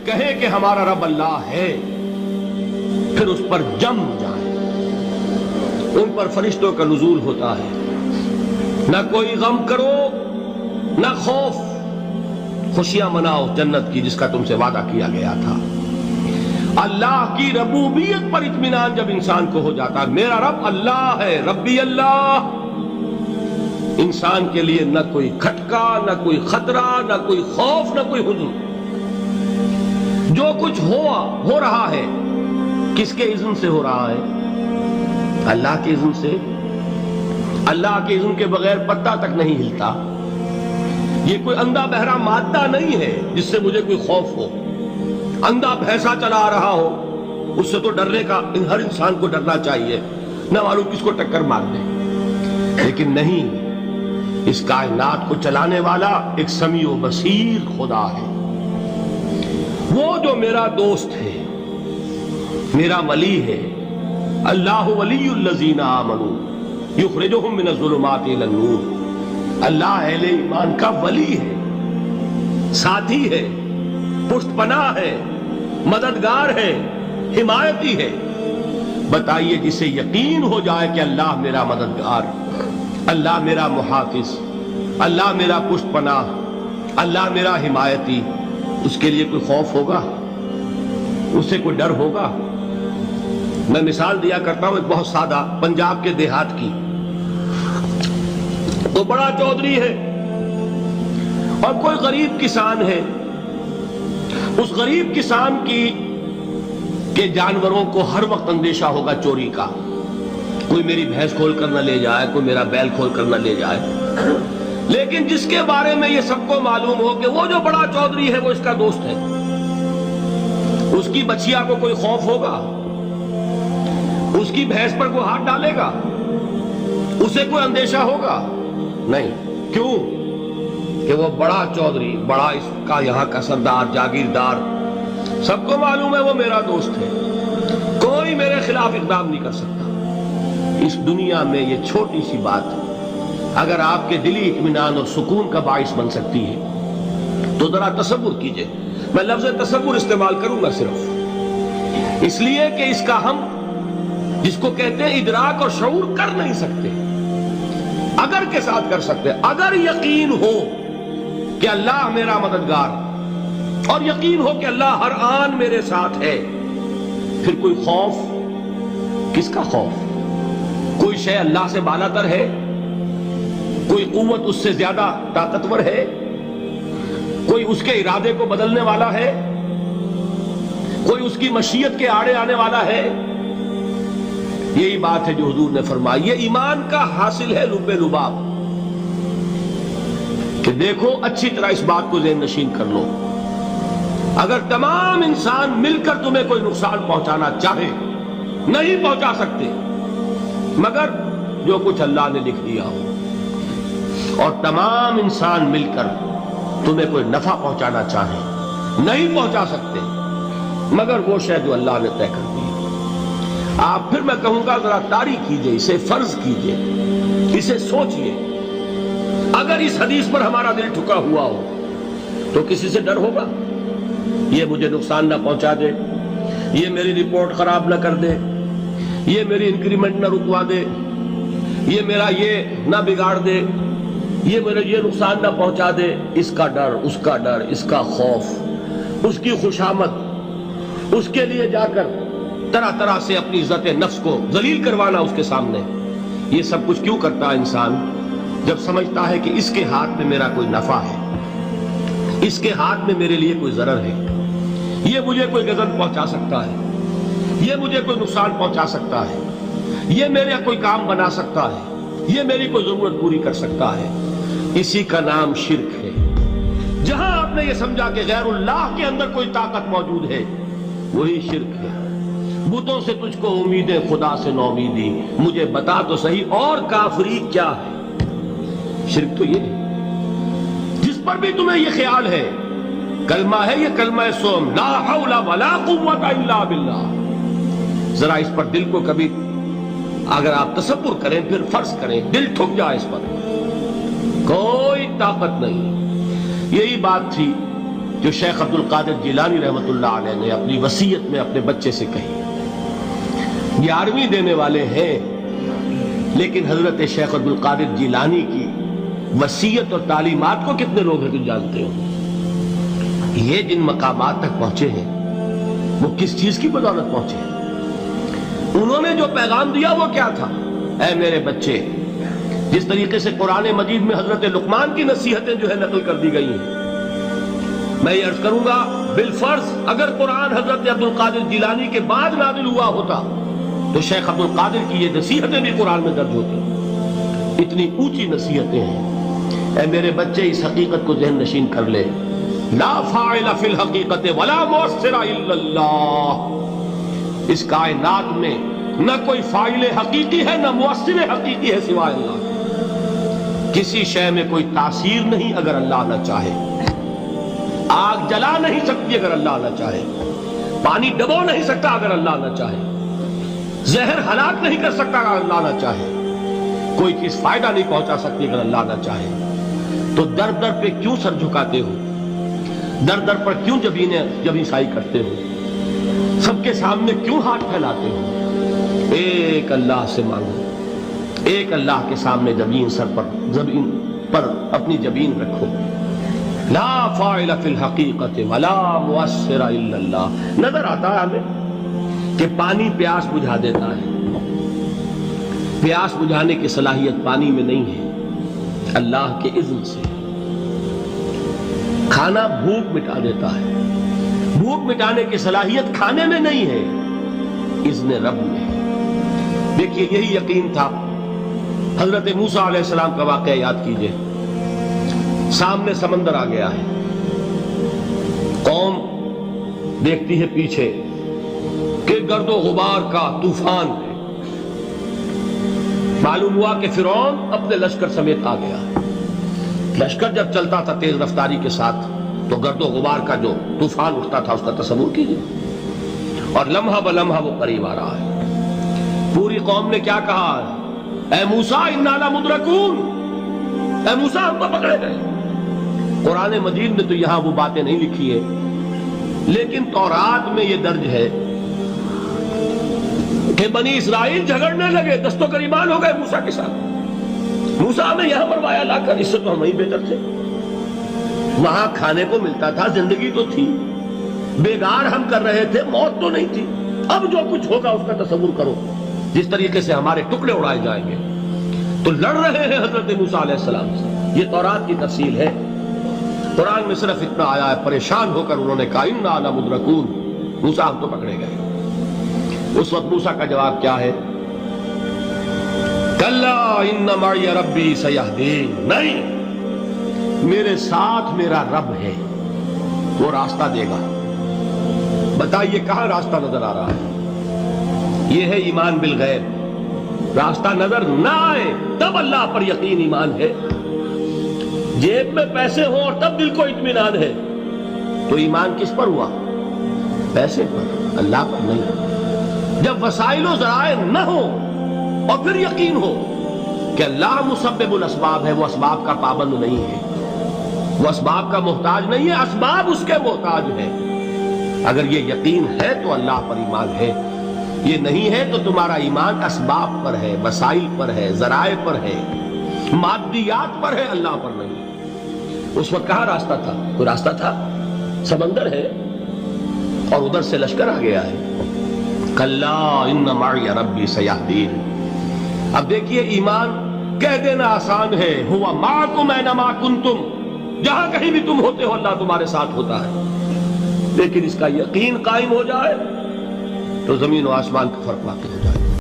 کہیں کہ ہمارا رب اللہ ہے، پھر اس پر جم جائیں۔ ان پر فرشتوں کا نزول ہوتا ہے، نہ کوئی غم کرو نہ خوف، خوشیاں مناؤ جنت کی جس کا تم سے وعدہ کیا گیا تھا۔ اللہ کی ربوبیت پر اطمینان جب انسان کو ہو جاتا ہے، میرا رب اللہ ہے، ربی اللہ، انسان کے لیے نہ کوئی کھٹکا، نہ کوئی خطرہ، نہ کوئی خوف، نہ کوئی حزن۔ جو کچھ ہو رہا ہے کس کے اذن سے ہو رہا ہے؟ اللہ کے اذن سے۔ اللہ کے اذن کے بغیر پتا تک نہیں ہلتا۔ یہ کوئی اندھا بہرا مادہ نہیں ہے جس سے مجھے کوئی خوف ہو۔ اندھا بھینسا چلا رہا ہو اس سے تو ڈرنے کا ہر انسان کو ڈرنا چاہیے، نہ معلوم کس کو ٹکر مار دے۔ لیکن نہیں، اس کائنات کو چلانے والا ایک سمیع و بصیر خدا ہے، وہ جو میرا دوست ہے، میرا ولی ہے۔ اللہ ولی الذین آمنوا یخرجہم من الظلمات الی النور۔ اللہ اہل ایمان کا ولی ہے، ساتھی ہے، پشت پناہ ہے، مددگار ہے، حمایتی ہے۔ بتائیے جسے یقین ہو جائے کہ اللہ میرا مددگار، اللہ میرا محافظ، اللہ میرا پشت پناہ، اللہ میرا حمایتی، اس کے لیے کوئی خوف ہوگا؟ اس سے کوئی ڈر ہوگا؟ میں مثال دیا کرتا ہوں ایک بہت سادہ پنجاب کے دیہات کی۔ تو بڑا چودھری ہے اور کوئی غریب کسان ہے۔ اس غریب کسان کے جانوروں کو ہر وقت اندیشہ ہوگا چوری کا، کوئی میری بھینس کھول کر نہ لے جائے، کوئی میرا بیل کھول کر نہ لے جائے۔ لیکن جس کے بارے میں یہ سب کو معلوم ہو کہ وہ جو بڑا چودھری ہے وہ اس کا دوست ہے، اس کی بچیا کو کوئی خوف ہوگا؟ اس کی بھینس پر کوئی ہاتھ ڈالے گا؟ اسے کوئی اندیشہ ہوگا؟ نہیں۔ کیوں؟ کہ وہ بڑا چودھری، بڑا اس کا یہاں کا سردار، جاگیردار، سب کو معلوم ہے وہ میرا دوست ہے، کوئی میرے خلاف اقدام نہیں کر سکتا۔ اس دنیا میں یہ چھوٹی سی بات اگر آپ کے دلی اطمینان اور سکون کا باعث بن سکتی ہے تو ذرا تصور کیجئے۔ میں لفظ تصور استعمال کروں گا صرف اس لیے کہ اس کا ہم جس کو کہتے ہیں ادراک اور شعور کر نہیں سکتے، اگر کے ساتھ کر سکتے۔ اگر یقین ہو کہ اللہ میرا مددگار اور یقین ہو کہ اللہ ہر آن میرے ساتھ ہے، پھر کوئی خوف؟ کس کا خوف؟ کوئی شے اللہ سے بالا تر ہے؟ کوئی قوت اس سے زیادہ طاقتور ہے؟ کوئی اس کے ارادے کو بدلنے والا ہے؟ کوئی اس کی مشیت کے آڑے آنے والا ہے؟ یہی بات ہے جو حضور نے فرمائی۔ یہ ایمان کا حاصل ہے لب لباب، کہ دیکھو اچھی طرح اس بات کو ذہن نشین کر لو، اگر تمام انسان مل کر تمہیں کوئی نقصان پہنچانا چاہے نہیں پہنچا سکتے مگر جو کچھ اللہ نے لکھ دیا ہو، اور تمام انسان مل کر تمہیں کوئی نفع پہنچانا چاہے نہیں پہنچا سکتے مگر وہ شے جو اللہ نے طے کر دی۔ آپ پھر میں کہوں گا ذرا طاری کیجئے، اسے فرض کیجئے، اسے سوچئے۔ اگر اس حدیث پر ہمارا دل ٹھکا ہوا ہو تو کسی سے ڈر ہوگا؟ یہ مجھے نقصان نہ پہنچا دے، یہ میری رپورٹ خراب نہ کر دے، یہ میری انکریمنٹ نہ رکوا دے، یہ میرا یہ نہ بگاڑ دے، یہ میرا یہ نقصان نہ پہنچا دے۔ اس کا ڈر، اس کا ڈر، اس کا خوف، اس کی خوشامد، اس کے لیے جا کر طرح طرح سے اپنی عزت نفس کو ذلیل کروانا اس کے سامنے، یہ سب کچھ کیوں کرتا ہے انسان؟ جب سمجھتا ہے کہ اس کے ہاتھ میں میرا کوئی نفع ہے، اس کے ہاتھ میں میرے لیے کوئی ضرر ہے، یہ مجھے کوئی غضب پہنچا سکتا ہے، یہ مجھے کوئی نقصان پہنچا سکتا ہے، یہ میرا کوئی کام بنا سکتا ہے، یہ میری کوئی ضرورت پوری کر سکتا ہے، اسی کا نام شرک ہے۔ جہاں آپ نے یہ سمجھا کہ غیر اللہ کے اندر کوئی طاقت موجود ہے وہی شرک ہے۔ بتوں سے تجھ کو امیدیں، خدا سے نومیدی، مجھے بتا تو صحیح اور کافری کیا ہے؟ شرک تو یہ ہے۔ جس پر بھی تمہیں یہ خیال ہے، کلمہ ہے یہ کلمہ سوم، لا حول ولا قوت الا باللہ، ذرا اس پر دل کو کبھی اگر آپ تصور کریں، پھر فرض کریں، دل ٹھک جائے اس پر، کوئی طاقت نہیں۔ یہی بات تھی جو شیخ عبد القادر جیلانی رحمۃ اللہ علیہ نے اپنی وصیت میں اپنے بچے سے کہی. 11ویں دینے والے ہیں، لیکن حضرت شیخ عبد القادر جیلانی کی وصیت اور تعلیمات کو کتنے لوگ ہیں تم جانتے ہو؟ یہ جن مقامات تک پہنچے ہیں وہ کس چیز کی بدولت پہنچے ہیں؟ انہوں نے جو پیغام دیا وہ کیا تھا؟ اے میرے بچے، جس طریقے سے قرآن مجید میں حضرت لقمان کی نصیحتیں جو ہے نقل کر دی گئی ہیں، میں یہ عرض کروں گا بالفرض اگر قرآن حضرت عبد القادر جیلانی کے بعد نازل ہوا ہوتا تو شیخ عبد القادر کی یہ نصیحتیں بھی قرآن میں درج ہوتی. اتنی اونچی نصیحتیں ہیں. اے میرے بچے، اس حقیقت کو ذہن نشین کر لے، لا فاعل فی الحقیقت ولا مؤثر الا اللہ. اس کائنات میں نہ کوئی فاعل حقیقی ہے نہ مؤثر حقیقی ہے سوائے اللہ. کسی شے میں کوئی تاثیر نہیں اگر اللہ نہ چاہے. آگ جلا نہیں سکتی اگر اللہ نہ چاہے. پانی ڈبو نہیں سکتا اگر اللہ نہ چاہے. زہر ہلاک نہیں کر سکتا اگر اللہ نہ چاہے. کوئی چیز فائدہ نہیں پہنچا سکتی اگر اللہ نہ چاہے. تو در در پہ کیوں سر جھکاتے ہو؟ در در پر کیوں جبیں سائی کرتے ہو؟ سب کے سامنے کیوں ہاتھ پھیلاتے ہو؟ ایک اللہ سے مانگو. ایک اللہ کے سامنے زمین پر اپنی جبین رکھو. لا فاعل فی الحقیقت ولا مؤثر الا اللہ. نظر آتا ہے ہمیں کہ پانی پیاس بجھا دیتا ہے. پیاس بجھانے کی صلاحیت پانی میں نہیں ہے، اللہ کے اذن سے. کھانا بھوک مٹا دیتا ہے. بھوک مٹانے کی صلاحیت کھانے میں نہیں ہے، اذن رب میں ہے. دیکھیے یہی یقین تھا. حضرت موسیٰ علیہ السلام کا واقعہ یاد کیجئے. سامنے سمندر آ گیا ہے. قوم دیکھتی ہے پیچھے کہ گرد و غبار کا طوفان ہے. معلوم ہوا کہ فرعون اپنے لشکر سمیت آ گیا ہے. لشکر جب چلتا تھا تیز رفتاری کے ساتھ تو گرد و غبار کا جو طوفان اٹھتا تھا اس کا تصور کیجئے. اور لمحہ بلمحہ وہ قریب آ رہا ہے. پوری قوم نے کیا کہا؟ اے موسیٰ انا لمدرکون. اے موسیٰ ہم کو پکڑے گئے. قرآن مجید میں تو یہاں وہ باتیں نہیں لکھی ہے، لیکن تورات میں یہ درج ہے کہ بنی اسرائیل جھگڑنے لگے، دست و گریبان ہو گئے موسیٰ کے ساتھ. موسیٰ ہمیں یہاں مروایا لا کر، اس سے تو ہم ہی بہتر تھے. وہاں کھانے کو ملتا تھا، زندگی تو تھی. بیگار ہم کر رہے تھے، موت تو نہیں تھی. اب جو کچھ ہوگا اس کا تصور کرو، جس طریقے سے ہمارے ٹکڑے اڑائے جائیں گے. تو لڑ رہے ہیں حضرت موسیٰ علیہ السلام سے. یہ تورات کی تفصیل ہے. قرآن میں صرف اتنا آیا ہے، پریشان ہو کر انہوں نے کہا انا لمدرکون. موسیٰ ہم تو پکڑے گئے. اس وقت موسیٰ کا جواب کیا ہے؟ کلا ان معی ربی سیہدین. نہیں، میرے ساتھ میرا رب ہے، وہ راستہ دے گا. بتائیے کہاں راستہ نظر آ رہا ہے؟ یہ ہے ایمان بالغیب. راستہ نظر نہ آئے تب اللہ پر یقین ایمان ہے. جیب میں پیسے ہوں اور تب دل کو اطمینان ہے تو ایمان کس پر ہوا؟ پیسے پر، اللہ پر نہیں. جب وسائل و ذرائع نہ ہو اور پھر یقین ہو کہ اللہ مسبب الاسباب ہے، وہ اسباب کا پابند نہیں ہے، وہ اسباب کا محتاج نہیں ہے، اسباب اس کے محتاج ہے. اگر یہ یقین ہے تو اللہ پر ایمان ہے. یہ نہیں ہے تو تمہارا ایمان اسباب پر ہے، وسائل پر ہے، ذرائع پر ہے، مادیات پر ہے، اللہ پر نہیں. اس وقت کہاں راستہ تھا؟ کوئی راستہ تھا؟ سمندر ہے اور ادھر سے لشکر آ گیا ہے. کلا ان معی ربی سیہدین. اب دیکھیے ایمان کہہ دینا آسان ہے، ہوا معکم اینما کنتم. جہاں کہیں بھی تم ہوتے ہو اللہ تمہارے ساتھ ہوتا ہے. لیکن اس کا یقین قائم ہو جائے تو زمین و آسمان کا فرق واقع ہو جائے.